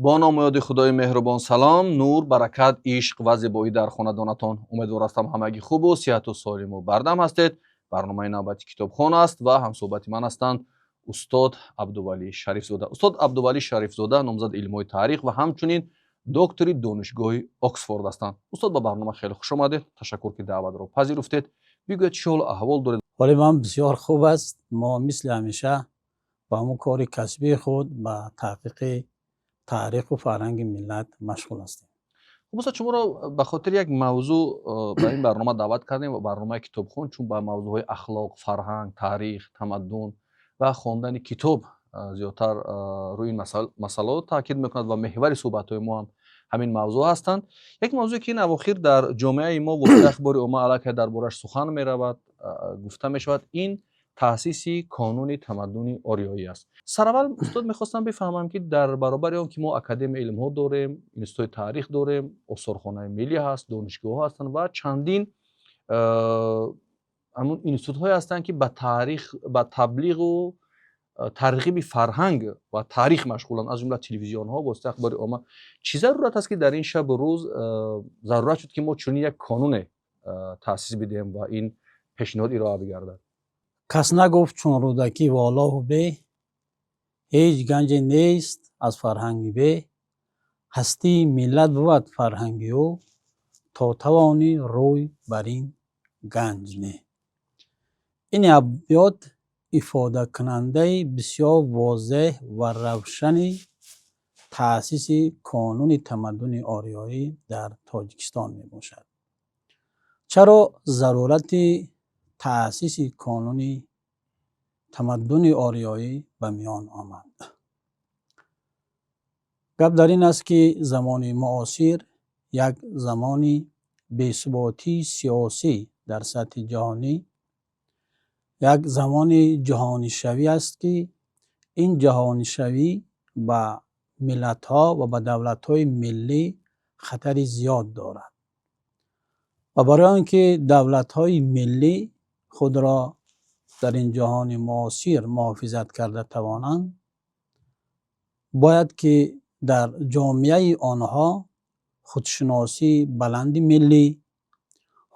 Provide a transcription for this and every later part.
با نام و یاد خدای مهربان سلام، نور، برکت، عشق و زیبایی در خاندانتان. امیدوار هستم همگی خوب و صحت و سالم و بردم هستید. برنامه نوبتی کتابخانه است و هم صحبت من هستند استاد عبدولی شریف زاده. استاد عبدولی شریف زاده نامزد علم تاریخ و همچنین دکتری دانشگاه اکسفورد هستند. استاد، با برنامه خیلی خوش آمدید. تشکر که دعوت رو پذیرفتید. بگویید چه حال احوال دارید؟ حال من بسیار خوب است. ما مثل همیشه با همون کار کسبی خود با تحقیق تاریخ و فرهنگ ملت مشغول هستیم. استاد، شما را به خاطر یک موضوع به این برنامه دعوت کردیم و برنامه کتابخوان، چون با موضوعهای اخلاق، فرهنگ، تاریخ، تمدن و خواندن کتاب زیادتر روی این مسائل تاکید میکند و محور صحبت‌های ما هم همین موضوع هستند. یک موضوعی که این اواخر در جامعه ما وسط اخبار عامه علیه دربارش سخن می‌رود، گفته می‌شود، این تأسیس کانون تمدن آریایی است. سرول استاد میخواستم بفهمم که در برابر اون که ما اکادمی علم ها داریم، اینستیتوت تاریخ داریم، آثارخانه ملی هست، دانشگاه ها هستند و چندین همون اینستیتوت های هستند که به تاریخ، به تبلیغ و ترغیب فرهنگ و تاریخ مشغولند، از جمله تلویزیون ها و وسایل اخبار عامه. چه ضرورت است که در این شب و روز ضرورت شد که ما چنین یک کانون تأسیس بدیم و این پیشنهاد ارائه بگردد؟ کس نگفت چون رودکی والا و به، هیچ گنج نیست از فرهنگی به. هستی ملت بود فرهنگی و تا توانی روی بر این گنج نه. این ابیات افاده کننده بسیار واضح و روشن تأسیس کانون تمدن آریایی در تاجیکستان می باشد. چرا ضرورت تأسیس کانون تمدن آریایی به میان آمد؟ گپ در این است که زمان معاصر یک زمانی بی‌ثباتی سیاسی در سطح جهانی، یک زمان جهانی شوی است که این جهانی شوی به ملت ها و به دولت های ملی خطر زیاد دارد و برای آنکه دولت های ملی خود را در این جهان معاصر محافظت کرده توانند، باید که در جامعه آنها خودشناسی بلند ملی،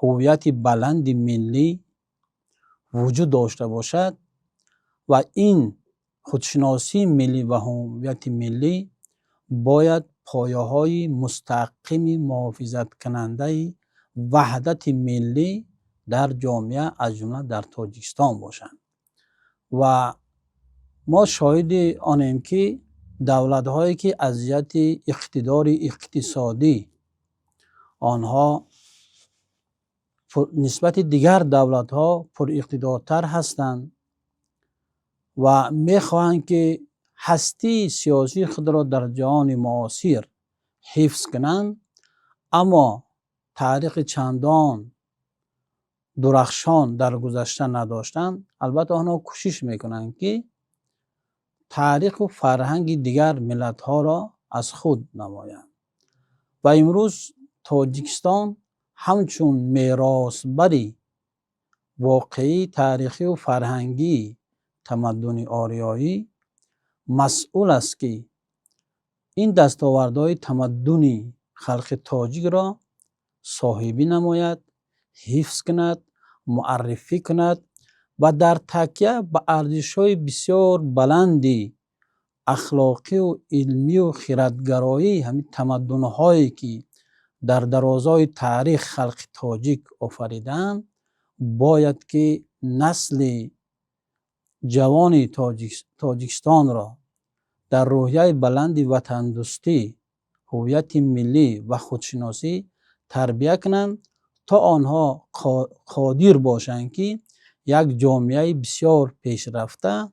هویت بلند ملی وجود داشته باشد و این خودشناسی ملی و هویت ملی باید پایه‌های مستحکم محافظت کننده وحدت ملی در جامعه از جمله در تاجیکستان باشند. و ما شاهد آنیم که دولت‌هایی که اذیت اقتدار اقتصادی آنها نسبت دیگر دولت‌ها پر اقتدارتر هستند و می‌خواهند که هستی سیاسی خود را در جهان معاصر حفظ کنند، اما تاریخ چندان درخشان در گذشته نداشتند. البته آنها کوشش میکنند که تاریخ و فرهنگ دیگر ملت‌ها را از خود نمایند و امروز تاجیکستان همچون میراثبری واقعی تاریخی و فرهنگی تمدن آریایی مسئول است که این دستاوردهای تمدنی خلق تاجیک را صاحبی نماید، حفظ کند، معرفی کند و در تکیه به ارزش‌های بسیار بلندی اخلاقی و علمی و خردگرایی همین تمدن‌هایی که در درازای تاریخ خلق تاجیک آفریدند باید که نسل جوان تاجیکستان را در روحیه بلند وطن دوستی، هویت ملی و خودشناسی تربیت کنند تا آنها قادر باشند که یک جامعه بسیار پیشرفته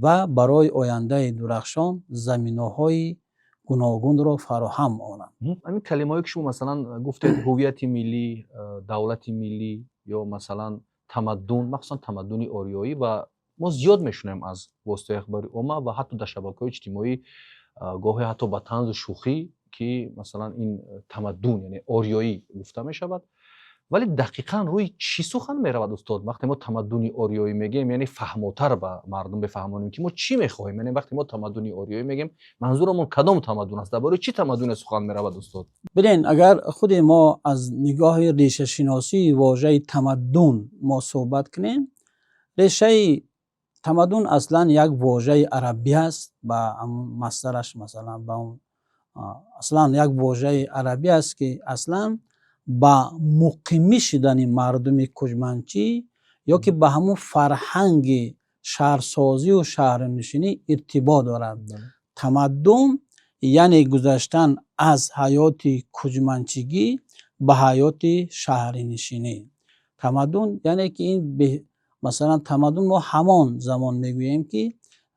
و برای آینده درخشان زمینه‌های گوناگون را فراهم آورند. همین کلمه‌ای که شما مثلا گفتید، هویت ملی، دولت ملی یا مثلا تمدن، مخصوصا تمدن آریایی، و ما زیاد میشنویم از واسطه اخباری عامه و حتی در شبکه‌های اجتماعی، گاهی حتی با طنز و شوخی، که مثلا این تمدن یعنی آریایی گفته می شود ولی دقیقاً روی چی سخن میرود استاد وقتی ما تمدن آریایی میگیم؟ یعنی فهموتر به مردم بفهمونیم که ما چی میخوایم. یعنی وقتی ما تمدن آریایی میگیم منظورمون کدام تمدن است؟ درباره چی تمدن سخن میرود استاد؟ ببین، اگر خود ما از نگاه ریشه شناسی واژه تمدن ما صحبت کنیم، ریشه تمدن اصلا یک واژه عربی است با مصدرش، مثلا با اون اصلا یک واژه عربی است که اصلا با مقیمی شدن مردم کجمنچی یا که به همون فرهنگ شهرسازی و شهرنشینی ارتباط دارد. تمدن یعنی گذشتن از حیات کجمنچگی به حیات شهرنشینی. تمدن یعنی که این مثلا تمدن ما همان زمان میگوییم که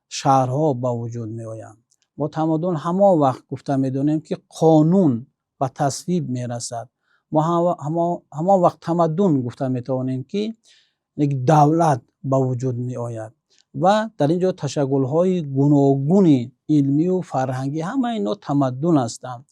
شهرها با وجود می آیند. ما تمدن همان وقت گفته میدونیم که قانون و تصویب میرسد. ما همان وقت تمدن گفته میتوانیم که یک دولت با وجود می آید و در اینجا تشکل‌های گوناگون علمی و فرهنگی همه اینا تمدن هستند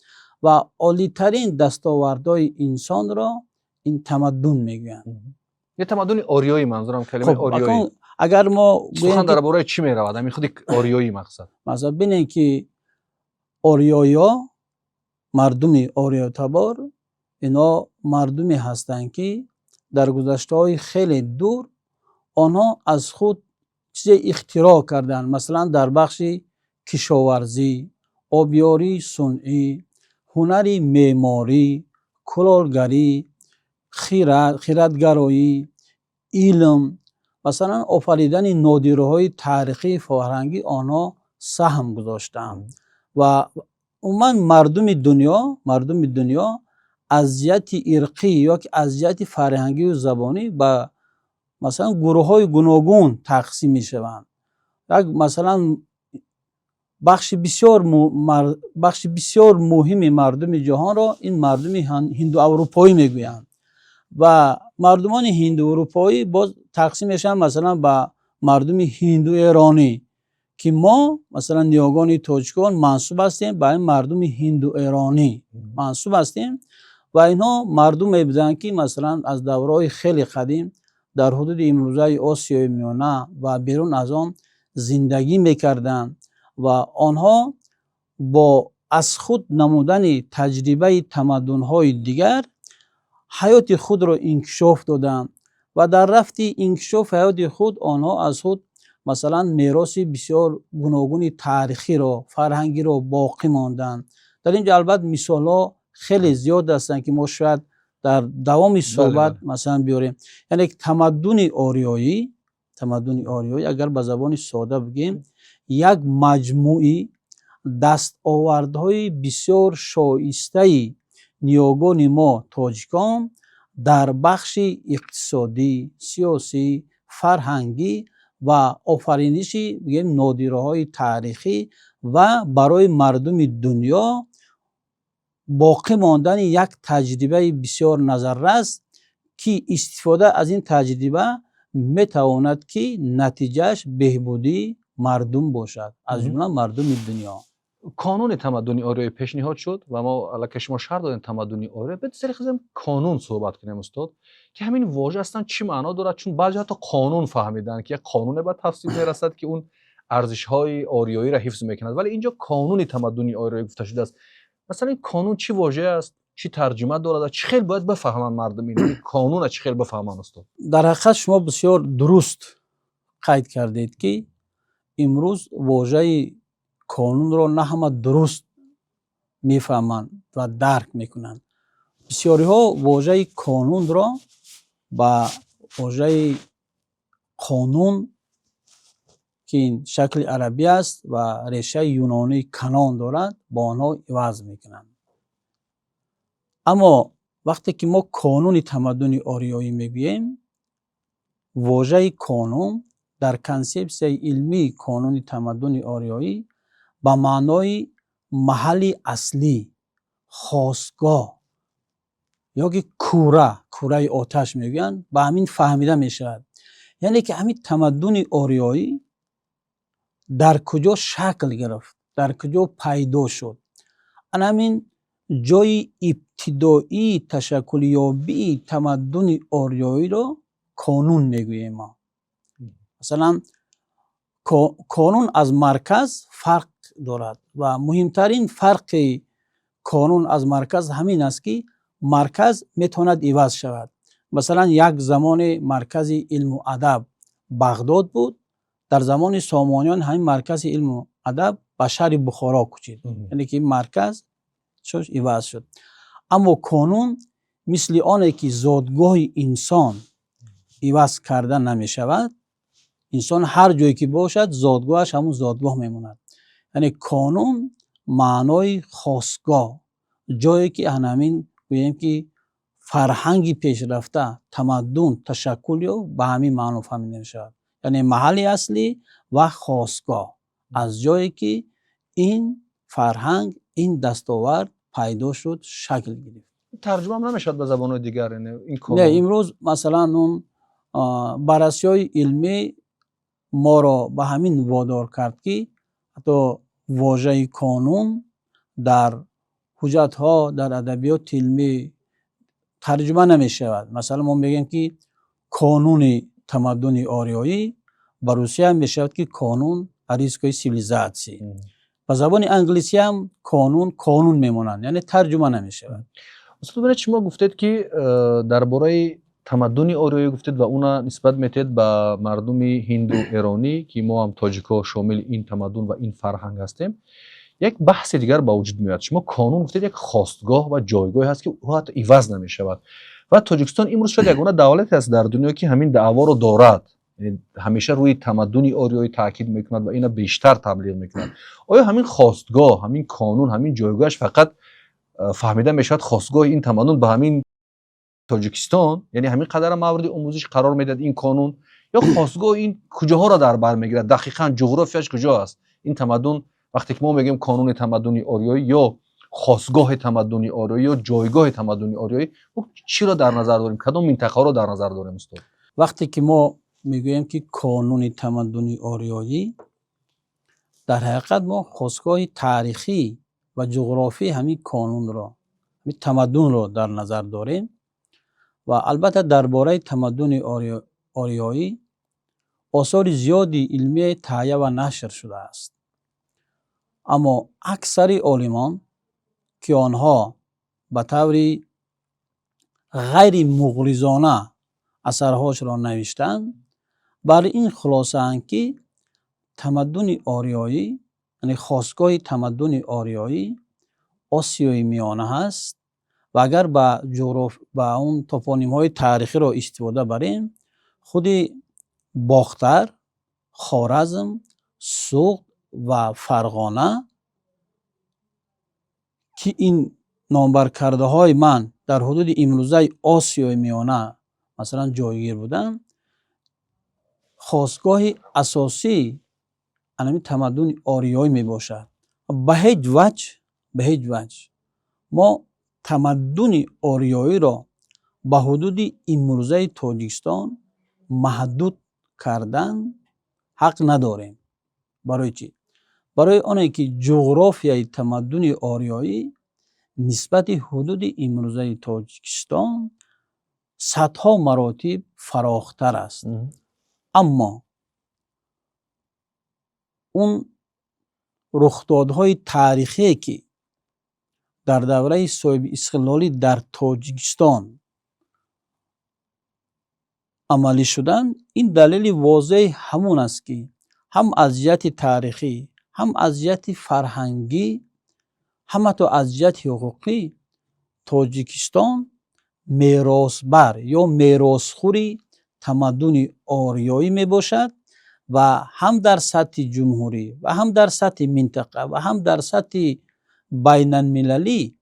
و عالی‌ترین دستاوردهای انسان را این تمدن میگویند. یه تمدن آریایی منظورم کلمه آریایی. اگر ما سخن درباره چی میرود؟ همین خود آریایی مقصد. مثلا ببینید که آریایا، مردم آریا تبار، اینا مردمی هستند که در گذشته‌های خیلی دور آنها از خود چیز اختراع کردند. مثلا در بخش کشاورزی، آبیاری صنعی، هنر معماری، کلالگری، خیراتگرایی، علم، مثلا آفریدن نادره‌های تاریخی فرهنگی آنها سهم گذاشتند و عموما مردم دنیا اذیت عرقی یا که اذیت فرهنگی و زبانی با مثلا گروه‌های گوناگون تقسیم می‌شوند. مثلا بخش بسیار مهم مردم جهان را این مردم هندو اروپایی میگویند و مردمان هندو اروپایی باز تقسیم میشن مثلا با مردم هندو ایرانی که ما مثلا نیاگان تاجیکان منسوب هستیم به این مردم هندو ایرانی منسوب هستیم و اینها مردم بودند که مثلا از دورهای خیلی قدیم در حدود امروزه آسیای میانه و بیرون از آن زندگی میکردند و آنها با از خود نمودن تجربه تمدن‌های دیگر حیات خود را انکشاف دادند و در رفت انکشاف حیات خود آنها از خود مثلا میراث بسیار گوناگون تاریخی را، فرهنگی را باقی ماندند. در اینجا البته مثال‌ها خیلی زیاد هستند که ما شاید در دوام صحبت مثلا بیاریم. یعنی تمدن آریایی اگر به زبان ساده بگیم یک مجموعی دستاوردهای بسیار شایسته نیاگان ما تاجیکان در بخش اقتصادی، سیاسی، فرهنگی و آفرینش نادره‌های تاریخی و برای مردم دنیا باقی ماندن یک تجربه بسیار نظررس که استفاده از این تجربه میتواند که نتیجهش بهبودی مردم باشد، از جمله مردم دنیا. کانون تمدن آریایی پیشنهاد شد و ما الان شما شرح دادین تمدن آریایی. به سری خزم کانون صحبت کنیم استاد که همین واژه اصلا چی معنا دارد؟ چون بعضی حتی قانون فهمیدن که یک قانون بعد تفسیر میرسد که اون ارزش های آریایی را حفظ میکند، ولی اینجا کانون تمدن آریایی گفته شده است. مثلا این کانون چی واژه است؟ چی ترجمه دارد؟ چه خیلی باید بفهمن مردم این کانون چه خیلی بفهمن استاد؟ در حقیقت شما بسیار درست قید کردید که امروز واژه کانون را نه همه درست میفهمند و درک میکنند. بسیاری ها واژه کانون را با واژه قانون که این شکل عربی است و ریشه یونانی کنان دارد با آنها عوض میکنند. اما وقتی که ما کانون تمدن آریایی میگوییم، واژه کانون در کنسپسیون علمی کانون تمدن آریایی با معنای محل اصلی، خاستگاه یا که کوره آتش میگویند، با همین فهمیده میشود. یعنی که همین تمدن آریایی در کجا شکل گرفت، در کجا پیدا شد. همین جای ابتدایی تشکل یابی تمدن آریایی رو کانون میگوییم ما. مثلا کانون از مرکز فرق دارد و مهمترین فرق کانون از مرکز همین است که مرکز میتواند عوض شود. مثلا یک زمان مرکز علم و ادب بغداد بود، در زمان سامانیان همین مرکز علم و ادب به شهر بخارا کوچید، یعنی که مرکز شد عوض شد. اما کانون مثل آنه که زادگاه انسان عوض کردن نمی شود، انسان هر جایی که باشد زادگاهش همون زادگاه میموند. یعنی کانون معنای خاصگاه، جایی که همین گوییم که فرهنگی پیشرفته، تمدن، تشکل یا به همین معنی فهمیده می شود. یعنی محل اصلی و خاصگاه، از جایی که این فرهنگ، این دستاورد پیدا شد، شکل گرفت. ترجمه هم نمیشد به زبان‌های دیگر این نه، کانون؟ امروز مثلا اون بررسی‌های علمی ما را به همین وادار کرد که حتی واژه کانون در حجت‌ها، در ادبیات علمی ترجمه نمی شود. مثلا ما میگیم که کانون تمدن آریایی، به روسی هم می شود که کانون ریسکوی سیویلیزاسی. به زبان انگلیسی هم کانون میمونند، یعنی ترجمه نمی شود. استاد برای شما گفتید که درباره تمدن آریایی گفتید و اون نسبت میتید به مردم هندو ایرانی که ما هم تاجیکا شامل این تمدن و این فرهنگ هستیم. یک بحث دیگر با وجود میاد. شما کانون گفتید یک خواستگاه و جایگاه هست که او حتی عوض نمیشود و تاجیکستان امروز شد یگانه دولت است در دنیا که همین دعوا رو دارد، یعنی همیشه روی تمدن آریایی تاکید میکند و اینا بیشتر تبلیغ میکند. آیا همین خواستگاه، همین کانون، همین جایگاهش فقط فهمیده میشد خواستگاه این تمدن به همین تاجیکستان، یعنی همین قدر مورد آموزش قرار میداد این قانون، یا خواستگاه این کجاها را در بر میگیرد؟ دقیقاً جغرافیاش کجا است این تمدن؟ وقتی که ما میگیم قانون تمدنی آریایی یا خواستگاه تمدنی آریایی یا جایگاه تمدنی آریایی، او چی را در نظر داریم؟ کدام منطقه را در نظر داریم استاد؟ وقتی که ما میگوییم که کانون تمدنی آریایی، در حقیقت ما خواستگاه تاریخی و جغرافی همین کانون را، همین تمدن را در نظر داریم. و البته درباره تمدن آریایی آثار زیادی علمی تهیه و نشر شده است، اما اکثر عالمان که آنها به طور غیر مغرضانه اثرهاش را نوشتند، بر این خلاصه اند که تمدن آریایی، یعنی خاستگاه تمدن آریایی آسیای میانه هست و اگر به اون توپونیم های تاریخی را استفاده بریم، خود باختر، خوارزم، سوغد و فرغانه که این نامبر کرده های من در حدود امروزه آسیای میانه مثلا جایگیر بودن، خاستگاه اساسی انمی تمدن آریایی می باشد. به هیچ وجه ما تمدن آریایی را به حدود امروزه تاجیکستان محدود کردن حق نداریم. برای چی؟ برای آنه که جغرافیای تمدن آریایی نسبت حدود امروزه تاجیکستان صدها مراتب فراختر است. اما اون رخدادهای تاریخی که در دوره صاحب استقلالی در تاجیکستان عملی شدن، این دلیل واضح همون است که هم از جهت تاریخی، هم از جهت فرهنگی، هم حتی از جهت حقوقی تاجیکستان میراثبر یا میراثخوری تمدن آریایی می باشد و هم در سطح جمهوری و هم در سطح منطقه و هم در سطح بین المللی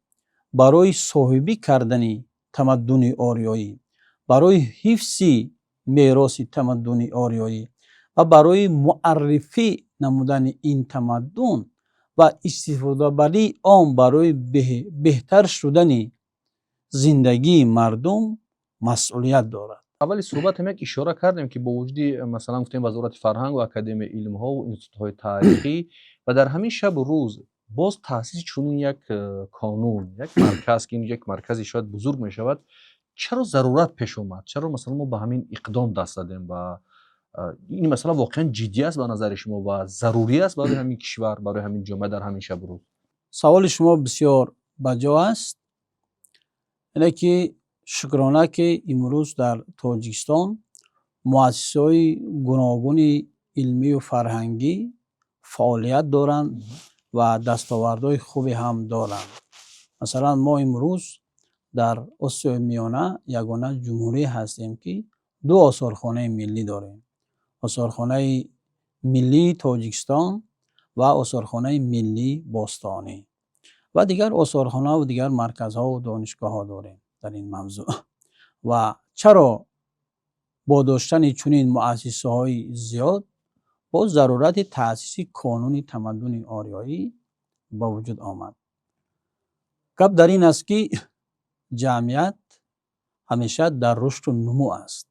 برای صاحبی کردن تمدن آریایی، برای حفظ میراث تمدن آریایی و برای معرفی نمودن این تمدن و استفاده بری آن برای بهتر شدن زندگی مردم مسئولیت دارد. اولی صحبت هم یک اشاره کردیم که با وجود مثلا گفتیم وزارت فرهنگ و اکادمی علم ها و انستیتوت های تاریخی و در همین شب و روز باز تاسیس چنین یک کانون، یک مرکز که این یک مرکزی شاید بزرگ می شود، چرا ضرورت پیش اومد؟ چرا مثلا ما به همین اقدام دست دادیم و این مثلا واقعا جدی است به نظر شما و ضروری است برای همین کشور، برای همین جامعه در همین شب روز؟ سوال شما بسیار بجا است. اینه که شکرانه که امروز در تاجیکستان مؤسسه‌های گوناگون علمی و فرهنگی فعالیت دارند و دستاوردهای خوبی هم دارند. مثلا ما امروز در آسیای میانه یگانه جمهوری هستیم که دو آثارخانه ملی داریم: آثارخانه ملی تاجیکستان و آثارخانه ملی باستانی و دیگر آثارخانه و دیگر مرکزها و دانشگاه‌ها داریم در این موضوع. و چرا با داشتن چنین مؤسسه‌های زیاد با ضرورت تأسیس کانون تمدن آریایی با وجود آمد؟ گپ در این است که جمعیت همیشه در رشد و نمو است.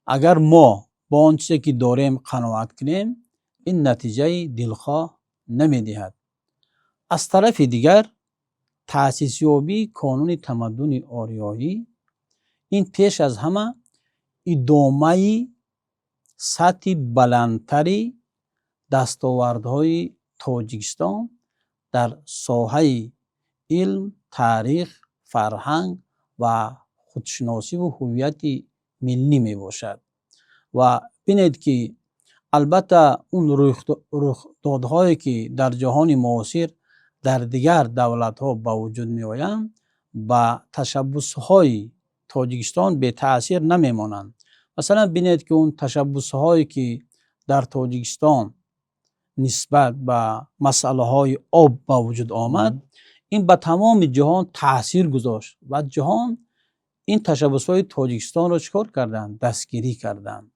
اگر ما با آن چیزی که داریم قناعت کنیم، این نتیجه دلخواه نمی‌دهد. از طرف دیگر تأسیس یابی کانون تمدن آریایی این پیش از همه ادامه سطح بلندتری دستاوردهای تاجیکستان در ساحه علم، تاریخ، فرهنگ و خودشناسی و هویت ملی می باشد. و بینید که البته اون رخدادهایی که در جهان معاصر در دیگر دولت‌ها با وجود می آیند با تشبس‌های تاجیکستان به تأثیر نمی مانند. مثلا بینید که اون تشبس‌هایی که در تاجیکستان نسبت به مسئله های آب با وجود آمد، این به تمام جهان تأثیر گذاشت و جهان این تشبس‌های تاجیکستان را چکار کردند؟ دستگیری کردند.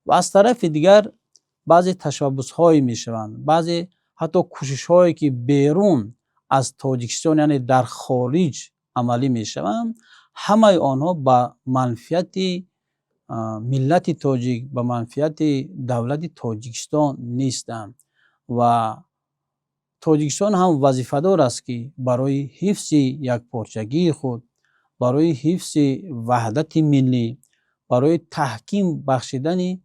و از طرف دیگر بعضی تشبس‌هایی می شوند، بعضی حتی کوشش‌هایی که بیرون از تاجیکستان یعنی در خارج عملی می شوند، همه آنها به منفعت ملت تاجیک، به منفعت دولت تاجیکستان نیستند و تاجیکستان هم وظیفه‌دار است که برای حفظ یک پارچگی خود، برای حفظ وحدت ملی، برای تحکیم بخشیدن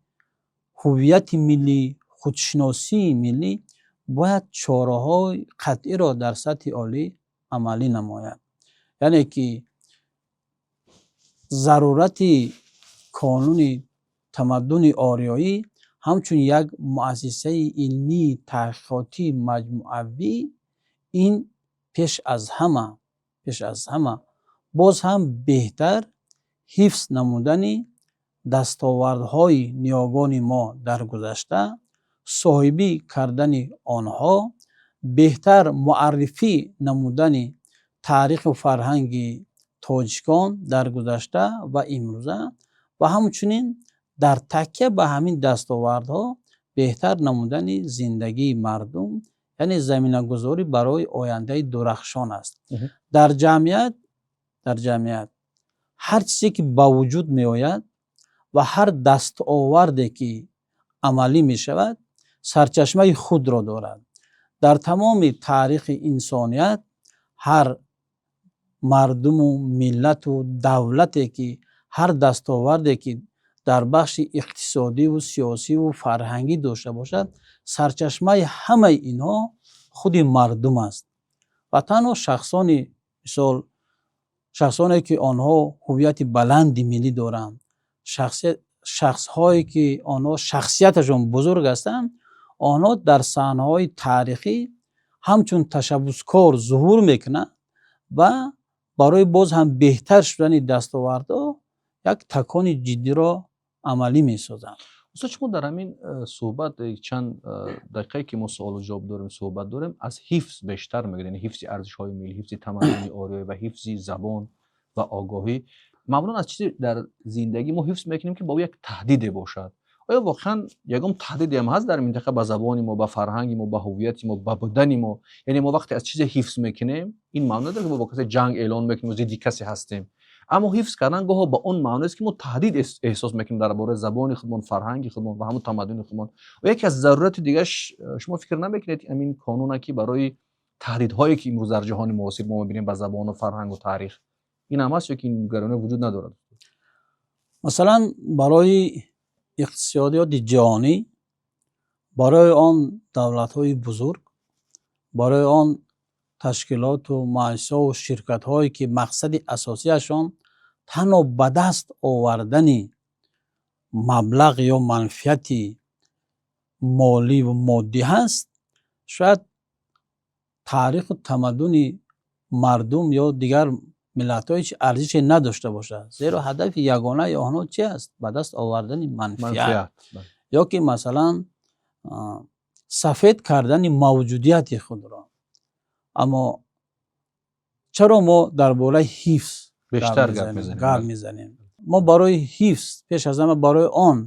هویت ملی، خودشناسی ملی، باید چاره‌های قطعی را در سطح عالی عملی نماید. یعنی که ضرورت کانون تمدن آریایی همچون یک مؤسسه علمی تحقیقاتی مجموعوی این پیش از همه باز هم بهتر حفظ نمودن دستاوردهای نیاگان ما در گذشته، صاحبی کردن آنها، بهتر معرفی نمودن تاریخ و فرهنگ تاجیکان در گذشته و امروزه و همچنین در تکیه به همین دستاوردها بهتر نمودن زندگی مردم، یعنی زمینه گذاری برای آینده درخشان است. در جمعیت هر چیزی که با وجود می آید و هر دستاوردی که عملی می شود سرچشمه خود را دارد. در تمام تاریخ انسانیت هر مردم و ملت و دولتی که هر دستاوردی که در بخش اقتصادی و سیاسی و فرهنگی داشته باشد سرچشمه همه اینها خود مردم است و تنها شخصانی که آنها هویت بلند ملی دارند، شخصهایی که آنها شخصیتشون بزرگ هستند، آنها در صحنه‌های تاریخی همچون تشبسکار ظهور میکنند و برای باز هم بهتر شدن دستاوردها یک تکان جدی را عملی میسازند. استاد شما در همین صحبت چند دقیقه که ما سوال و جواب داریم صحبت داریم از حفظ بیشتر میگیم، یعنی حفظ ارزش‌های ملی، حفظ تمدن آریایی و حفظ زبان و آگاهی. معمولا از چیزی در زندگی ما حفظ میکنیم که با یک تهدید باشد. آیا واقعا یگام تهدیدی هم هست در منطقه به زبان ما، به فرهنگ ما، به هویت ما، به بدن ما؟ یعنی ما وقتی از چیز حفظ میکنیم این معنی نداره که ما با کسی جنگ اعلان میکنیم و ضد کسی هستیم، اما حفظ کردن گاه با اون معنی است که ما تهدید احساس میکنیم درباره زبان خودمون، فرهنگ خودمون و همون تمدن خودمون. و یکی از ضرورت دیگه شما فکر نمیکنید همین قانون که برای таҳдидҳое ки имрӯз дар ҷаҳони муосир мо мебинем ба забону фарҳангу таърих ин ҳам аст ё ки ин нигоронӣ вуҷуд надорад? масалан барои иқтисодиёти ҷаҳонӣ, барои он давлатҳои бузург, барои он ташкилоту муассисаҳо ширкатҳое ки мақсади асосиашон танҳо ба даст овардани маблағ ё манфиати моливу моддӣ ҳаст, шояд таъриху тамаддуни мардум ё дигар миллатҳо ҳеҷ арзише надошта бошад. Зеро ҳадафи ягонаи онҳо чи аст? Ба даст овардани манфиат ё ки масалан сафед кардани мавҷудияти худро. аммо чаро мо дар бораи ҳифз бештар гап мезанем? мо барои ҳифз пеш аз ҳама барои он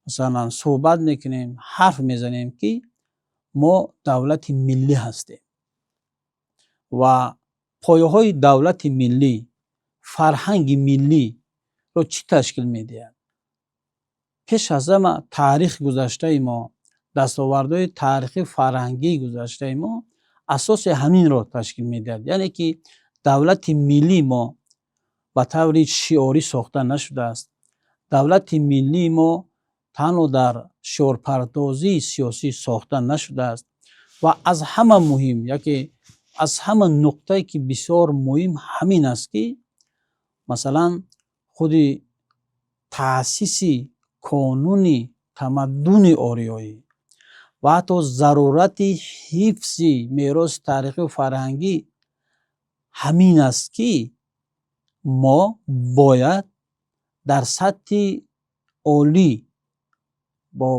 масалан суҳбат мекунем, ҳарф мезанем ки мо давлати миллӣ ҳастем ва пояҳои давлати миллӣ, фарҳанги миллиро чӣ ташкил медиҳад? пеш аз ҳама таърихи гузаштаи мо, дастовардҳои таърихӣ фарҳангии гузаштаи мо асоси ҳаминро ташкил медиҳад. яъне ки давлати миллии мо ба таври шиорӣ сохта нашудааст. давлати миллии мо танҳо дар шиорпардозии сиёсӣ сохта нашудааст ва аз ҳама муҳим, яке аз ҳама нуқтае ки бисёр муҳим ҳамин аст ки масалан худи таъсиси қонуни тамаддуни ориёӣ ва ҳатто зарурати ҳифзи мероси таърихию фарҳангӣ ҳамин аст ки мо бояд дар сатҳи олӣ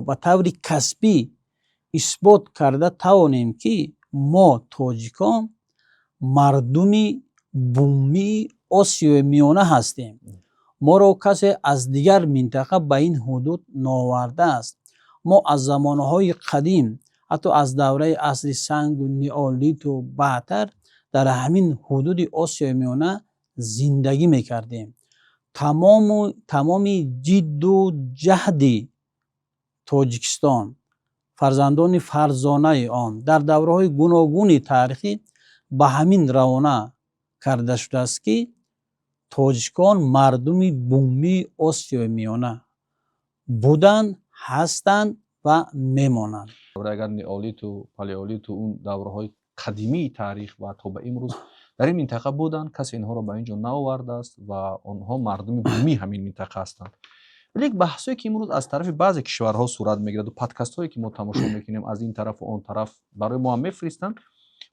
ба таври касбӣ исбот карда тавонем ки мо тоҷикон мардуми буммии Осиёи Миёна ҳастем. моро касе аз дигар минтақа ба ин ҳудуд наовардааст. мо аз замонаҳои қадим, ҳатто аз давраи асри сангу неолиту баъдтар дар ҳамин ҳудуди Осиёи Миёна зиндагӣ мекардем. тамоми ҷидду ҷаҳди Тоҷикистон, фарзандони фарзонаи он дар давраҳои гуногуни таърихӣ ба ҳамин равона карда шудааст ки тоҷикон мардуми буммии Осиёи Миёна буданд, ҳастанд ва мемонанд. агар неолиту палеолиту он давраҳои қадимии таърих ва то ба имрӯз дар ин минтақа буданд, касе инҳоро ба ин ҷо наовардааст ва онҳо мардуми буммии ҳамин минтақа ҳастанд. вале як баҳсое ки имрӯз аз тарафи баъзе кишварҳо сурат мегирад ва подкастҳое ки мо тамошо мекунем аз ин тарафу он тараф барои мо ҳам мефиристанд,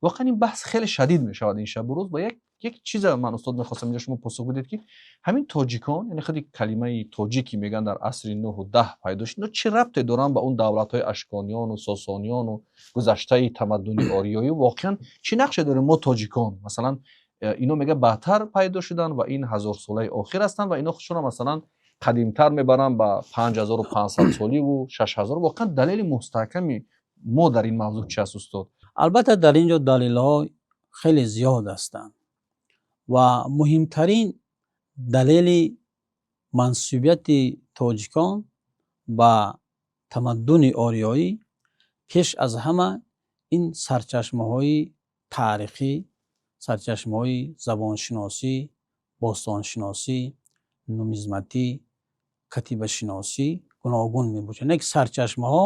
воқеан ин баҳс хеле шадид мешавад ин шабу рӯз. ва як чиза ман устод мехостам инҷо шумо посух бидед ки ҳамин тоҷикон, яъне худи калимаи тоҷик ки мегӯян дар асри 9-10 пайдо шуд, ино чӣ рабте доранд ба он давлатҳои ашкониону сосониону гузаштаи тамаддуни ориёӣ? воқеан чӣ нақше дорем мо тоҷикон? масалан ино мега баъдтар пайдо шуданд ва ин ҳазорсолаи охир ҳастанд ва ино худшонро масалан қадимтар мебаранд ба 5500 соливу 6000. воқеан далели мустаҳками мо дар ин мавзӯъ чи аст устод? албатта дар ин ҷо далелҳо хеле зиёд ҳастанд ва муҳимтарин далели мансубияти тоҷикон ба тамаддуни ориёӣ пеш аз ҳама ин сарчашмаҳои таърихӣ, сарчашмаҳои забоншиносӣ, бостоншиносӣ, нумизматӣ, катибашиносӣ гуногун мебошанд. як сарчашмаҳо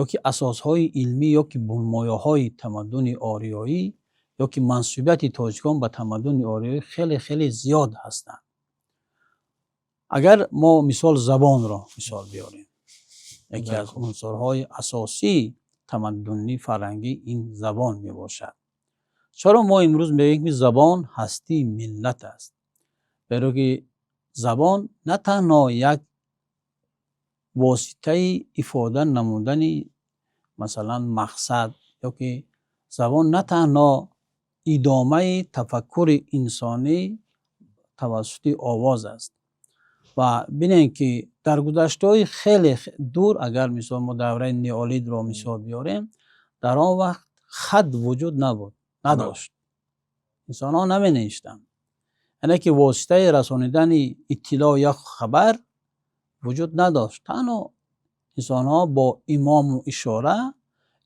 ё ки асосҳои илмӣ ё ки бунмояҳои тамаддуни ориёӣ ё ки мансубияти тоҷикон ба тамаддуни ориёӣ хеле хеле зиёд ҳастанд. агар мо мисол забонро мисол биёрем, яке аз унсурҳои асосии тамаддуни фарҳангӣ ин забон мебошад. чаро мо имрӯз мегӯем ки забон ҳастии миллат аст? зеро ки забон на танҳо як воситаи ифода намудани масалан мақсад ё ки забон на танҳо идомаи тафаккури инсонӣ тавассути овоз аст. ва бинем ки дар гузаштаҳои хеле дур, агар мисол мо давраи неолитро мисол биёрем, дар он вақт хат вуҷуд надошт. инсонҳо наменавиштанд. яъне ки воситаи расонидани иттилоъ ё хабар вуҷуд надошт. танҳо инсонҳо бо имому ишора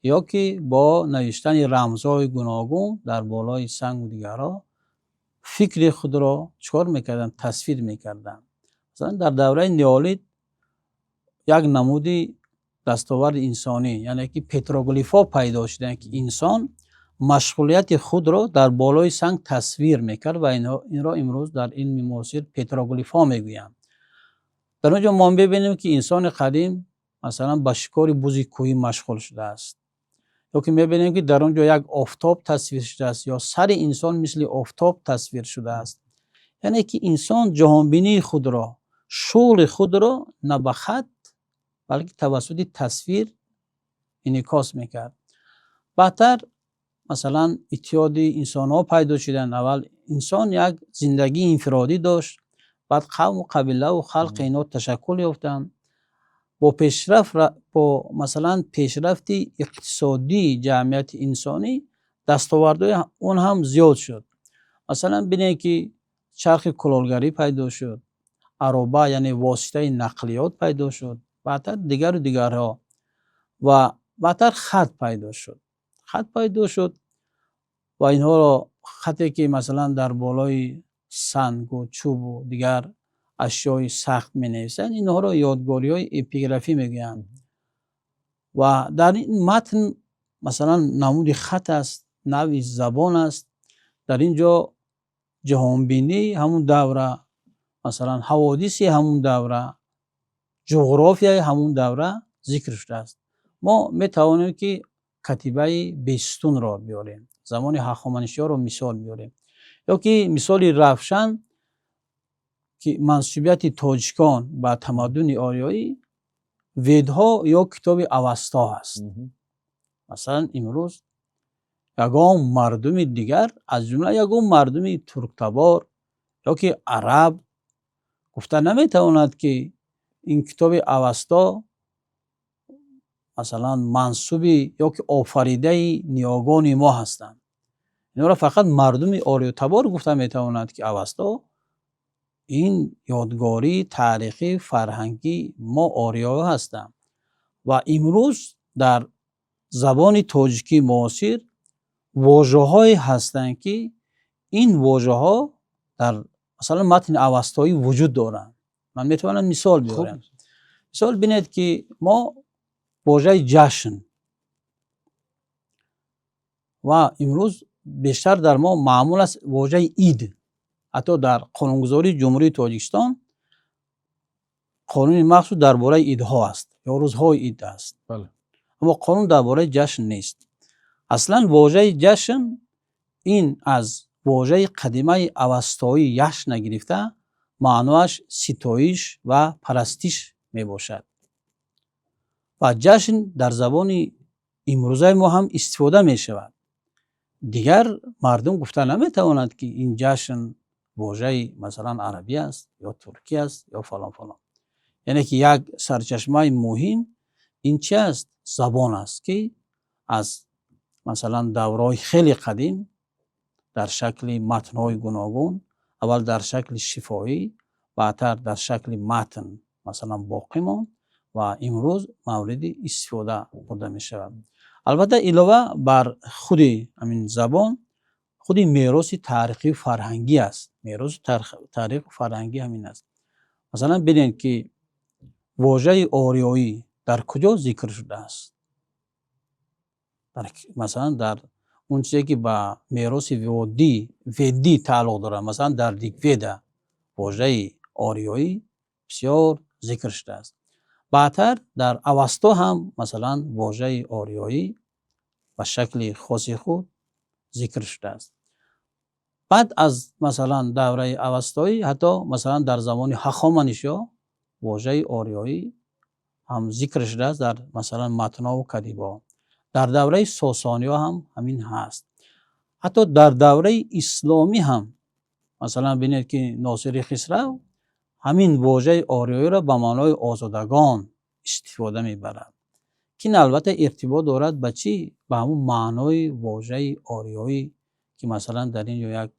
یا که با نوشتن رمزهای گوناگون در بالای سنگ و دیگرها فکر خود را چکار میکردن؟ تصویر میکردن. مثلا در دوره نیولیت یک نمودی دستاورد انسانی یعنی که پتروگلیفا پیدا شدن که انسان مشغولیت خود را در بالای سنگ تصویر میکرد و این را امروز در علم معاصر پتروگلیفا میگویند. در اونجا ما ببینیم که انسان قدیم مثلا با شکار بز کوهی مشغول شده است، یا که میبینیم که در اونجا یک آفتاب تصویر شده است یا سر انسان مثل آفتاب تصویر شده است. یعنی که انسان جهانبینی خود را، شغل خود را نه به خط بلکه توسط تصویر انعکاس میکرد. بعدتر مثلا اتحاد انسان ها پیدا شدن. اول انسان یک زندگی انفرادی داشت، بعد قوم و قبیله و خلق اینا تشکل یافتند. با مثلا پیشرفت اقتصادی جمعیت انسانی دستاوردهای اون هم زیاد شد. مثلا ببینید که چرخ کلالگری پیدا شد، عربه یعنی واسطه نقلیات پیدا شد، بعدتر دیگر و دیگرها، و بعدتر خط پیدا شد و اینها را خطی که مثلا در بالای سنگ و چوب و دیگر اشیای سخت می نویسند، اینها را یادگاری های اپیگرافی می گویند. و در این متن مثلا نمود خط است، نوع زبان است. در اینجا جهانبینی همون دوره، مثلا حوادث همون دوره، جغرافیای همون دوره ذکر شده است. ما می توانیم که کتیبه بیستون را بیاریم، زمان هخامنشیان را مثال بیاریم، یا که مثال روشن که منسوبیت تاجیکان به تمدن آریایی ویدها یا کتاب اوستا است. مثلا امروز یگان مردم دیگر از جمله یگان مردم ترکتبار یا که عرب گفته نمیتواند که این کتاب اوستا مثلا منسوبی یا که آفریده نیاگان ما هستند. اینا را فقط مردم آریو تبار گفته میتواند که اوستا این یادگاری تاریخی فرهنگی ما آریایی هستند. و امروز در زبان تاجیکی معاصر واژه‌هایی هستند که این واژه‌ها در مثلا متن اوستایی وجود دارند. من میتوانم مثال بیارم. مثال ببینید که ما واژه جشن و امروز بیشتر در ما معمول است واژه عید. حتی در قانونگذاری جمهوری تاجیکستان قانون مخصوص درباره عیدها است یا روزهای عید است. بله. اما قانون درباره جشن نیست. اصلا واژه جشن این از واژه قدیمه اوستایی جشن گرفته معناش ستایش و پرستش می باشد. و جشن در زبان امروزه ما هم استفاده می شود. دیگر مردم گفته نمی توانند که این جشن واژه مثلا عربی است یا ترکی است یا فلان فلان. یعنی که یک سرچشمه مهم این چی است؟ زبان است که از مثلا دورهای خیلی قدیم در شکل متن‌های گوناگون، اول در شکل شفاهی، بعدتر در شکل متن مثلا باقی ماند و امروز مورد استفاده برده می شود. البته علاوه بر خود همین زبان، خود میراث تاریخی فرهنگی است. میراث تاریخ فرهنگی همین است. مثلا ببینید که واژه آریایی در کجا ذکر شده است؟ مثلا در اون چیزی که با میراث ویدی تعلق داره، مثلا در ریگویدا واژه آریایی بسیار ذکر شده است. بعدتر در اوستا هم مثلا واژه آریایی به شکل خاص خود ذکر شده است. بعد از مثلا دوره اوستایی حتی مثلا در زمان هخامنشیان واژه آریایی هم ذکر شده است در مثلا متن‌ها و کتیبه‌ها. در دوره ساسانی‌ها هم همین هست. حتی در دوره اسلامی هم مثلا ببینید که ناصر خسرو همین واژه آریایی را به معنای آزادگان استفاده میبرد که البته ارتباط دارد به چی؟ به همون معنای واژه آریایی که مثلا در اینجا یک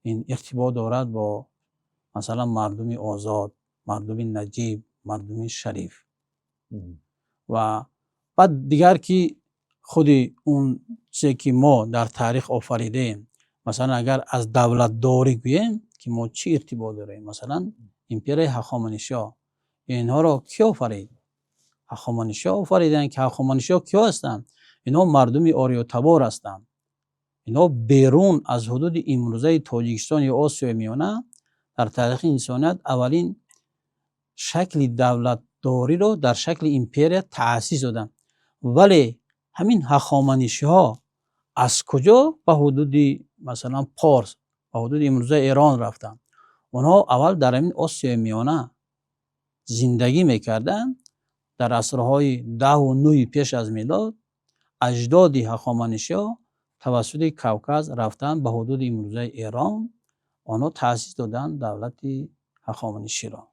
این ارتباط دارد با مثلا مردم آزاد، مردم نجیب، مردم شریف. و بعد دیگر که خودی اون چیزی که ما در تاریخ آفریدیم، مثلا اگر از دولت داری گوییم که ما چی ارتباط داریم، مثلا امپرای هخامنشیا اینها را کی آفرید؟ هخامنشیا آفریدن. که هخامنشیا کی هستند؟ اینها مردم آریو تبار هستند. اینها بیرون از حدود امروزه تاجیکستان یا آسیا میانه در تاریخ انسانیت اولین شکل دولت داری رو در شکل امپریا تأسیس دادن. ولی همین هخامنشی ها از کجا به حدود مثلا پارس به حدود امروزه ایران رفتن؟ اونها اول در همین آسیا میانه زندگی میکردن. در عصرهای 10 و 9 پیش از میلاد اجداد هخامنشی ها توسط کوکاز رفتن به حدود امروزه ایران. آنها تأسیس دادن دولت هخامنشی را.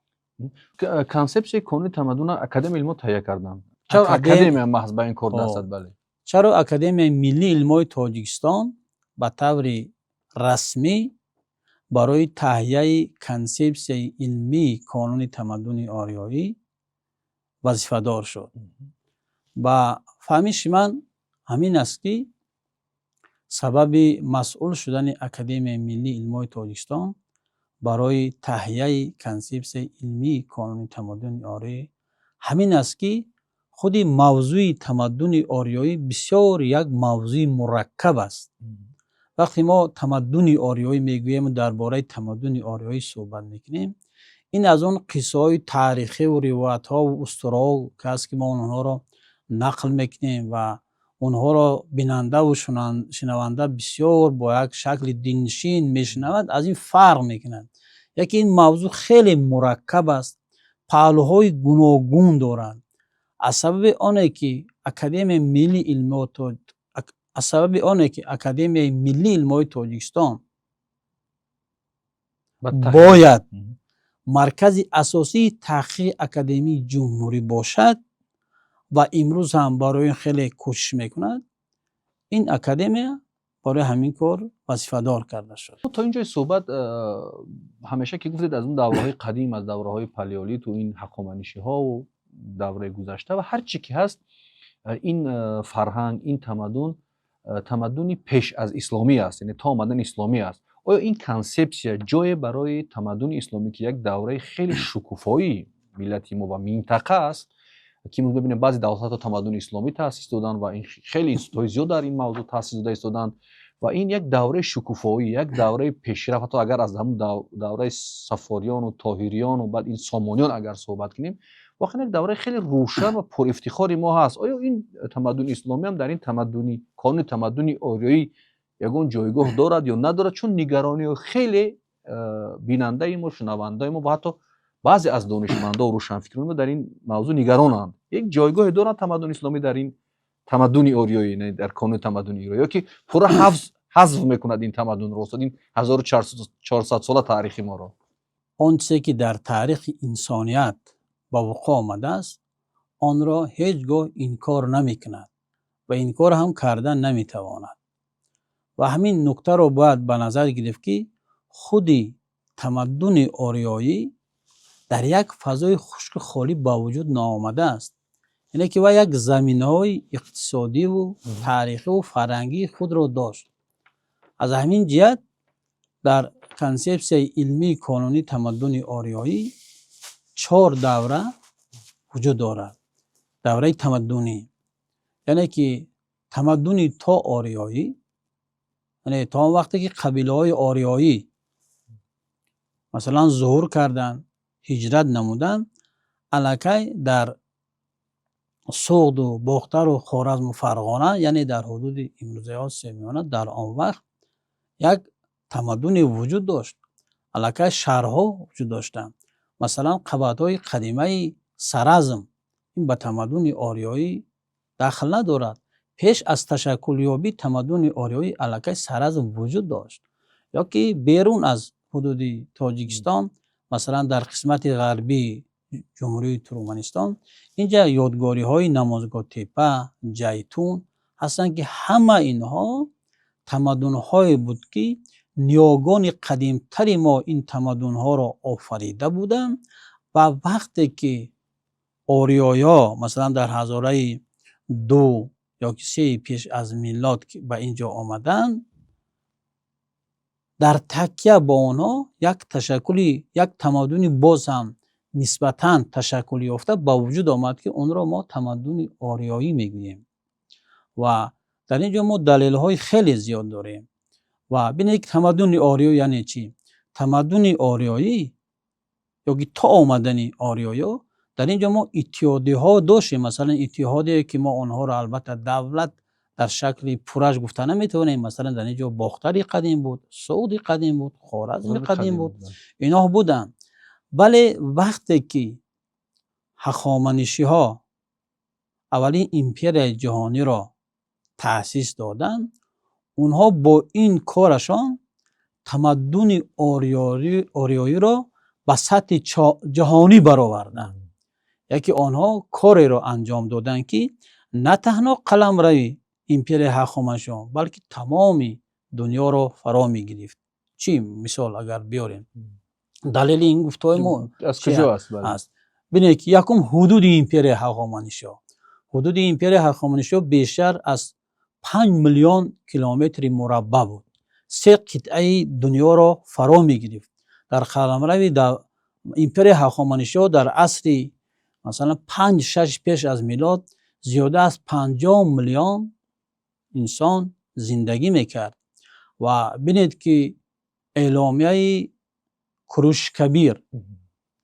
کانسپت کنونی تمدن اکادمی علم تهیه کردن. چرا اکادمی محض به این کار دست داد؟ بله. چرا اکادمی ملی علمای تاجیکستان به طور رسمی برای تهیه کانسپت علمی کانون تمدن آریایی وظیفه دار شد. با فهمش من همین است که سبب مسئول شدن اکادمی ملی علمای تاجیکستان برای تهیه کانسپت علمی کانون تمدن آریایی همین است که خود موضوع تمدن آریایی بسیار یک موضوع مرکب است. وقتی ما تمدن آریایی میگوییم درباره تمدن آریایی صحبت میکنیم، این از اون قصه های تاریخی و روایت ها و اسطوره که است که ما اونها را نقل میکنیم و اونها را بیننده و شنونده بسیار با یک شکل دلنشین میشنود، از این فرق میکنند. یکی این موضوع خیلی مرکب است، پهلوهای گوناگون دارند. از سبب آنه که اکادمی ملی علمای تاجیکستان باید مرکز اساسی تحقیق اکادمی جمهوری باشد و امروز هم برای خیلی کوشش میکند، این اکادمی برای همین کار وظیفه دار کرده شد. تا اینجای صحبت همیشه که گفتید از اون دوره‌های قدیم، از دوره‌های پلیولیت و این هخامنشی ها و دوره گذشته و هر چی که هست، این فرهنگ، این تمدنی پیش از اسلامی است، یعنی تا آمدن اسلامی است. آیا این کانسپسیا جای برای تمدن اسلامی که یک دوره خیلی شکوفایی ملتی ما و منطقه است که ما ببینیم بعضی دولت‌ها تمدن اسلامی تأسیس دادن و این خیلی اینستیتوت زیاد در این موضوع تأسیس دادن و این یک دوره شکوفایی، یک دوره پیشرفت، حتی اگر از همون دوره صفاریان و طاهریان و بعد این سامانیان اگر صحبت کنیم، واقعا یک دوره خیلی روشن و پر افتخار ما هست. آیا این تمدن اسلامی هم در این کانون تمدن آریایی یگان جایگاه دارد یا ندارد؟ چون نگرانی خیلی بیننده ما، شنونده ما و حتی بعضی از دانشمندان و روشنفکران ما در این موضوع نگرانند. یک جایگاه دارد تمدن اسلامی در این تمدن آریایی، نه در کانون تمدن آریایی که پورا حذف میکند این تمدن رو، این 1400 ساله تاریخی ما رو؟ آن چیزی که در تاریخ انسانیت با وقوع آمده است، آن را هیچگاه انکار نمیکند و انکار هم کردن نمیتواند. و همین نکته را باید به نظر گرفت که خودی تمدن آریایی در یک فضای خشک خالی با وجود نآمده است. یعنی که یک زمینه‌های اقتصادی و تاریخی و فرهنگی خود را داشت. از همین جهت در کانسپت علمی کانونی تمدن آریایی 4 دوره وجود دارد. دوره تمدنی یعنی که تمدن تا آریایی، یعنی تا وقتی که قبیله های آریایی مثلا ظهور کردن، هجرت نمودن، الکی در سوغد و باختر و خوارزم و فرغانه، یعنی در حدود امروزه آسیا میانه، در آن وقت یک تمدن وجود داشت. الکی شهرها وجود داشتند. مثلا قبایل قدیمه سرزم این به تمدن آریایی دخل ندارد. پیش از تشکل یابی تمدن آریایی الکی سرزم وجود داشت. یا که بیرون از حدود تاجیکستان، مثلا در قسمت غربی جمهوری ترکمنستان، اینجا یادگاری های نمازگاه تپه، جیتون هستند که همه اینها تمدن های بود که نیاگان قدیمتر ما این تمدن ها را آفریده بودند و وقتی که آریایا مثلا در هزاره 2 یا که 3 پیش از میلاد که به اینجا آمدن، در تکیه با آنها یک تمدنی باز هم نسبتاً تشکل یافته با وجود آمد که اون را ما تمدن آریایی میگوییم و در اینجا ما دلیل های خیلی زیاد داریم. و ببینید که تمدن آریایی یعنی چی؟ تمدن آریایی یا که تا آمدن آریایی در اینجا ما اتحادی ها داشتیم. مثلا اتحادی که ما آنها را البته دولت در شکل پورش گفته نمیتونیم. مثلا در اینجا باختری قدیم بود، سعودی قدیم بود، خوارزمی قدیم بود، اینا بودن. ولی وقتی که هخامنشی ها اولین امپرای جهانی را تأسیس دادن، اونها با این کارشان تمدن آریایی را به سطح جهانی برآوردن. یکی آنها کاری را انجام دادن که نه تنها قلمرو امپرای هخامنشیان بلکه تمام دنیا را فرا می گرفت. چی مثال اگر بیاریم؟ دلیل این گفتهای ما از کجا است؟ ببینید که یکم حدود امپرای هخامنشیان، حدود امپرای هخامنشیان بیشتر از 5 میلیون کیلومتر مربع بود. 3 قطعه دنیا را فرا می گرفت. در قلمرو در امپرای هخامنشیان در عصر مثلا 5-6 پیش از میلاد زیاده از 50 میلیون انسان زندگی میکرد. و ببینید که اعلامیه کوروش کبیر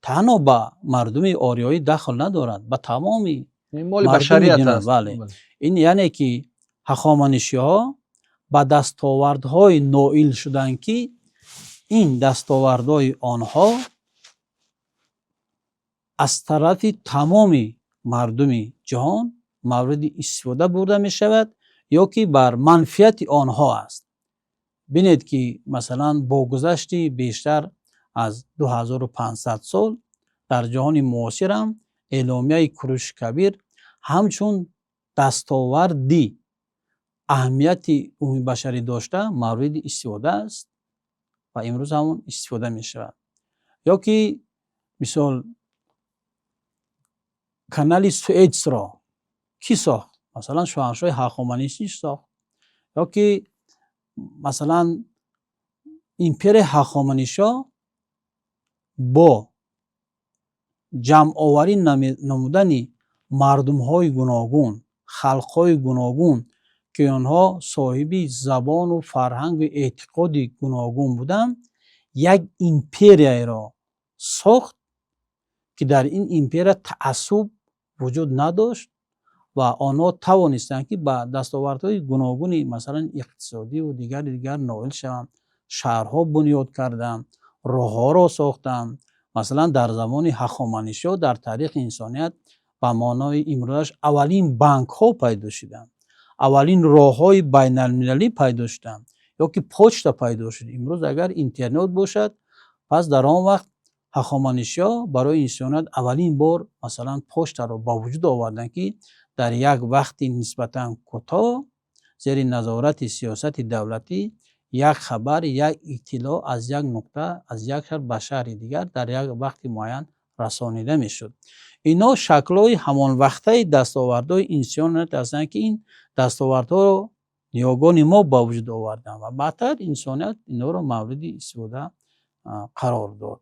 تنها با مردم آریایی دخل ندارد، با تمامی مال بشریت است. بله. این یعنی که هخامنشی ها با دستاوردهای نائل شدند که این دستاوردهای آنها از طرف تمام مردم جهان مورد استفاده برده می شود یا که بر منفعت آنها است. ببینید که مثلا با گذشت بیشتر از 2500 سال در جهان معاصر هم اعلامیه کوروش کبیر همچون دستاوردی اهمیت عمومی بشری داشته مورد استفاده است و امروز همون استفاده می شود. یا که مثال کانال سوئد را کی ساخت؟ مثلا شاهنشاه هخامنشی ساخت. یا که مثلا امپرای هخامنشی با جمع آوری نمودن مردم های گوناگون، خلق های گوناگون که آنها صاحب زبان و فرهنگ و اعتقاد گوناگون بودند، یک امپرای را ساخت که در این امپرای تعصب وجود نداشت و آنها توانستند که با دستاوردهای گوناگونی مثلا اقتصادی و دیگر نائل شوند. شهرها بنیاد کردند، راهها را ساختند. مثلا در زمان هخامنشی در تاریخ انسانیت به معنای امروزش اولین بانک ها پیدا شدند، اولین راههای بین المللی پیدا شدند، یا که پست پیدا شد. امروز اگر اینترنت باشد، پس در آن وقت هخامنشی برای انسانیت اولین بار مثلا پست را با وجود آوردند که در یک وقت نسبتا کوتاه زیر نظارت سیاست دولتی یک خبر، یک اطلاع از یک نقطه از یک شهر به شهر دیگر در یک وقت معین رسانیده میشد. اینا شکل‌های همان وقته دستاوردهای انسانیت هستند که این دستاوردها رو نیاگان ما با وجود آوردن و بعدتر انسانیت اینا رو مورد استفاده قرار داد.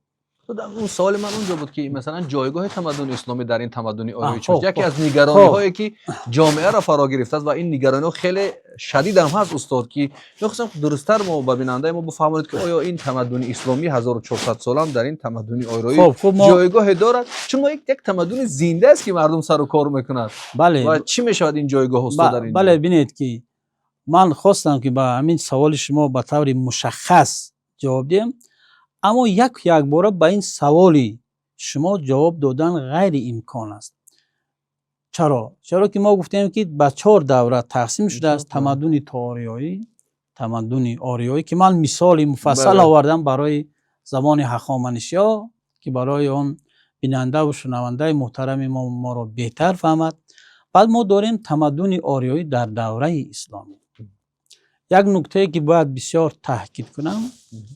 اون سوال من اونجا بود که مثلا جایگاه تمدن اسلامی در این تمدن آریایی چیست؟ یکی از نگرانی‌هایی که جامعه را فرا گرفته است و این نگرانی خیلی شدید هم هست استاد، که می‌خواستم درست‌تر ما به بیننده ما بفهمونید که آیا این تمدن اسلامی 1400 سال هم در این تمدن آریایی جایگاه دارد؟ چون ما یک تمدن زنده است که مردم سر و کار میکنند. بله. و چی میشود این جایگاه استاد در این؟ بله ببینید که من خواستم که با همین سوال شما به طور مشخص جواب دهم، اما یک بار به این سوالی شما جواب دادن غیر امکان است. چرا که ما گفتیم که به 4 دوره تقسیم شده است. تمدن آریایی، تمدن آریایی که من مثال مفصل آوردم برای زمان هخامنشی‌ها که برای اون بیننده و شنونده محترم ما را بهتر فهمد. بعد ما داریم تمدن آریایی در دوره اسلامی. یک نکته که باید بسیار تاکید کنم،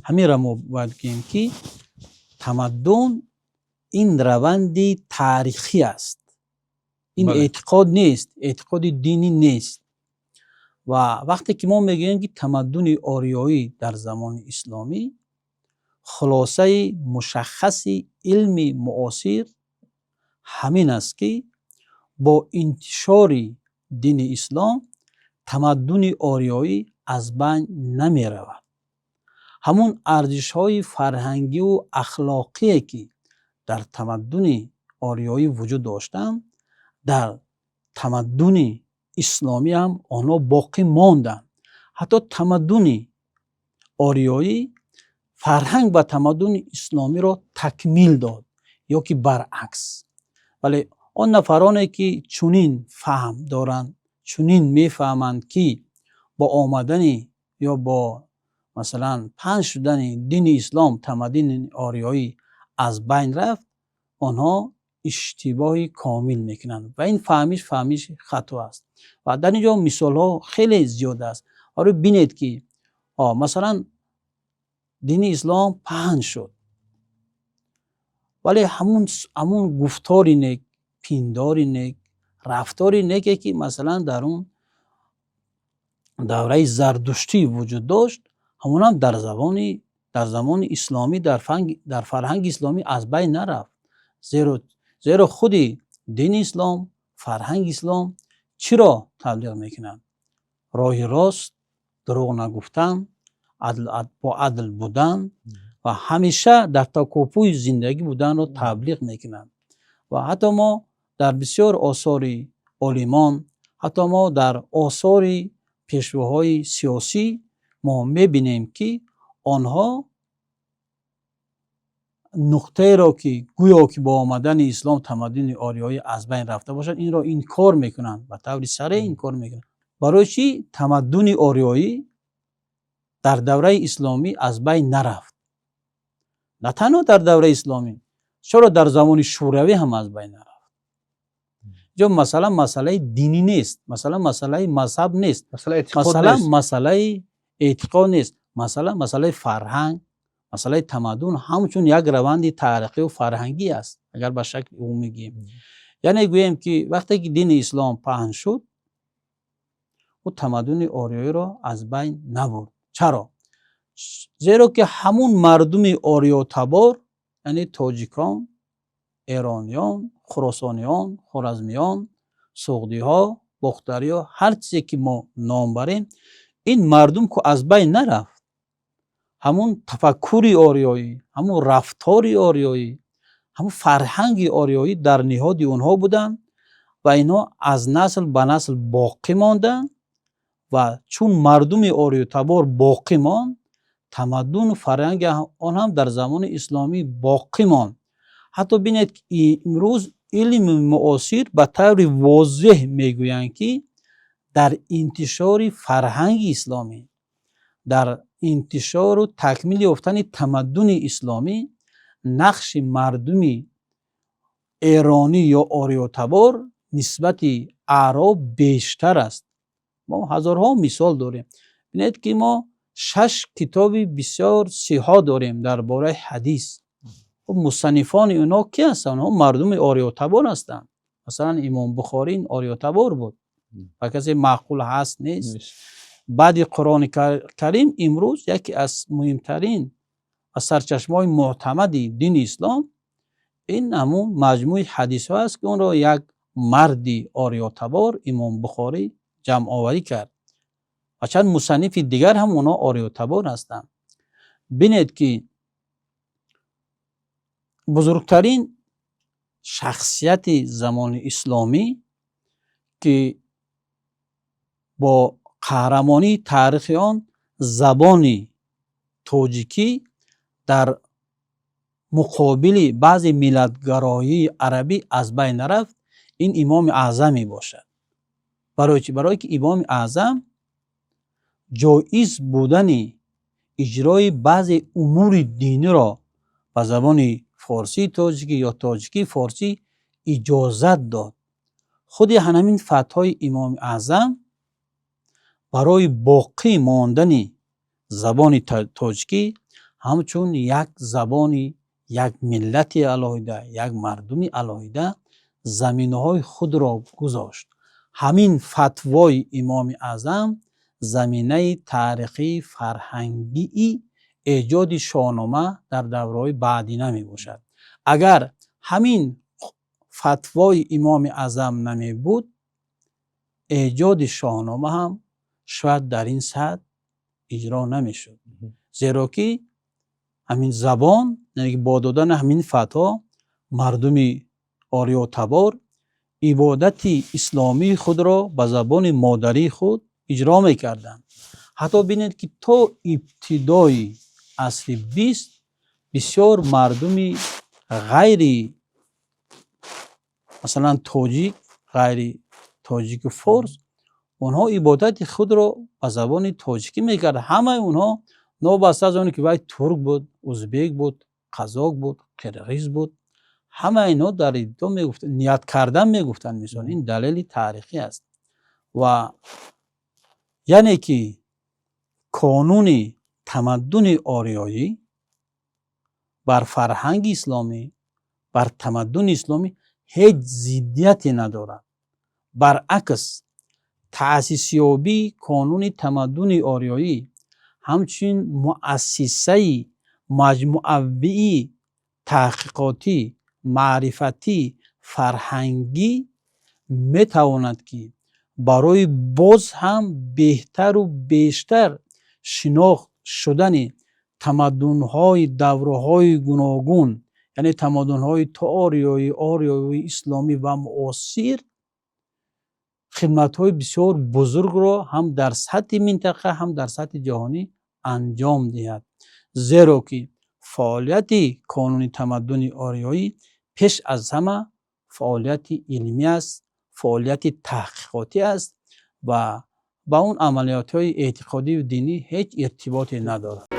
همین را ما باید بگیم که تمدن این روند تاریخی است. این اعتقاد نیست، اعتقاد دینی نیست. و وقتی که ما میگیم که تمدن آریایی در زمان اسلامی خلاصه مشخص علم معاصر همین است که با انتشار دین اسلام تمدن آریایی از بین نمی رود. همون ارزش های فرهنگی و اخلاقی که در تمدن آریایی وجود داشتند در تمدن اسلامی هم آنها باقی ماندند. حتی تمدن آریایی فرهنگ و تمدن اسلامی را تکمیل داد یا که برعکس. ولی آن نفرانی که چنین فهم دارند، چنین میفهمند که با آمدن یا با مثلا پنج شدن دین اسلام تمدن آریایی از بین رفت، آنها اشتباهی کامل میکنند و این فهمش خطا است. و در اینجا مثال ها خیلی زیاد است. آره بینید که مثلا دین اسلام پهن شد، ولی همون گفتاری نیک، پینداری نیک، رفتاری نیکی که مثلا در اون دوره زردشتی وجود داشت، همون هم در زمان اسلامی در فرهنگ اسلامی از بین نرفت. زیرا خود دین اسلام، فرهنگ اسلام چرا تبلیغ میکنند؟ راه راست، دروغ نگفتن، با عدل بودن و همیشه در تکاپوی زندگی بودن را تبلیغ میکنند. و حتی ما در بسیار آثار عالمان، حتی ما در آثار پیشواهای سیاسی ما میبینیم که آنها نقطه را که گویا که با آمدن اسلام تمدن آریایی از بین رفته باشد این را انکار میکنند و طور صریح انکار میکنند. برای چی تمدن آریایی در دوره اسلامی از بین نرفت؟ نه تنها در دوره اسلامی، چرا در زمان شوروی هم از بین نرفت؟ جو مثلا مسئله دینی نیست، مثلا مسئله مذهب نیست، مسئله اعتقاد نیست، مسئله فرهنگ، مسئله تمدن همچون یک روند تاریخی و فرهنگی است اگر به شکل عمومی گوییم. یعنی گوییم که وقتی که دین اسلام پهن شد و تمدن آریایی را از بین نبرد. چرا؟ زیرا که همون مردم آریا تبار، یعنی تاجیکان، ایرانیان، خراسانیان، خوارزمیان، سغدیها، بختریا، هر چیزی که ما نام بریم، این مردم که از بین نرفت، همون تفکر آریایی، همون رفتار آریایی، همون فرهنگ آریایی در نهاد اونها بودن و اینا از نسل به نسل باقی ماندن و چون مردم آریا تبار باقی ماند، تمدن و فرهنگ آن هم در زمان اسلامی باقی ماند. حتی بینید که امروز علم معاصر به طور واضح میگویند که در انتشار فرهنگ اسلامی، در انتشار و تکمیل یافتن تمدن اسلامی، نقش مردم ایرانی یا آریا تبار نسبت اعراب بیشتر است. ما هزارها مثال داریم. بینید که ما 6 کتاب بسیار صحیح داریم درباره حدیث. مصنفان اونا کی هستند؟ اونها مردم آریا تبار هستند. مثلا امام بخاری این آریا تبار بود و کسی معقول هست نیست. بعد قرآن کریم امروز یکی از مهمترین از سرچشمه‌های معتمد دین اسلام این همون مجموع حدیث ها است که اون را یک مرد آریا تبار امام بخاری جمع آوری کرد و چند مصنف دیگر هم اونا آریا تبار هستند. بینید که بزرگترین شخصیت زمان اسلامی که با قهرمانی تاریخ آن زبان تاجیکی در مقابل بعض ملت‌گرایی عربی از بین رفت، این امام اعظم باشد. برای چی؟ برای که امام اعظم جایز بودن اجرای بعضی امور دینی را به زبان فارسی تاجیکی یا تاجیکی فارسی اجازت داد. خود همین فتحای امام اعظم برای باقی ماندن زبان تاجیکی همچون یک زبانی، یک ملت علیحده، یک مردم علیحده زمینه‌های خود را گذاشت. همین فتوای امام اعظم زمینه تاریخی فرهنگی ایجاد شاهنامه در دوره‌های بعدی نمی باشد. اگر همین فتوای امام اعظم نمی بود، ایجاد شاهنامه هم شاید در این سطح اجرا نمی شد. زیرا که همین زبان، یعنی با دادن همین فتوا، مردم آریا تبار عبادت اسلامی خود را به زبان مادری خود اجرا میکردند. حتی ببینید که تا ابتدای عصر 20 بسیار مردم غیر مثلا تاجیک، غیر تاجیک فارس، اونها عبادت خود را به زبان تاجیکی میکرد. همه اونها نابسته از اون که وای ترک بود، ازبک بود، قزاق بود، قرقیز بود، همه اینا در ابتدا میگفتن، نیت کردن میگفتن. مثلا این دلیل تاریخی است. و یعنی که کانون تمدن آریایی بر فرهنگ اسلامی، بر تمدن اسلامی هیچ ضدیتی ندارد. برعکس تأسیسیابی کانون تمدن آریایی همچنین مؤسسه مجموعه‌ای تحقیقاتی، معرفتی، فرهنگی میتواند که برای باز هم بهتر و بیشتر شناخت شدن تمدن‌های دوره‌های گوناگون، یعنی تمدن‌های تا آریایی، اسلامی و معاصر، خدمت‌های بسیار بزرگ را هم در سطح منطقه هم در سطح جهانی انجام دهد. زیرا که فعالیت کانون تمدن آریایی پیش از همه فعالیت علمی است، فعالیت تحقیقاتی است و با اون عملیات‌های اعتقادی و دینی هیچ ارتباطی ندارد.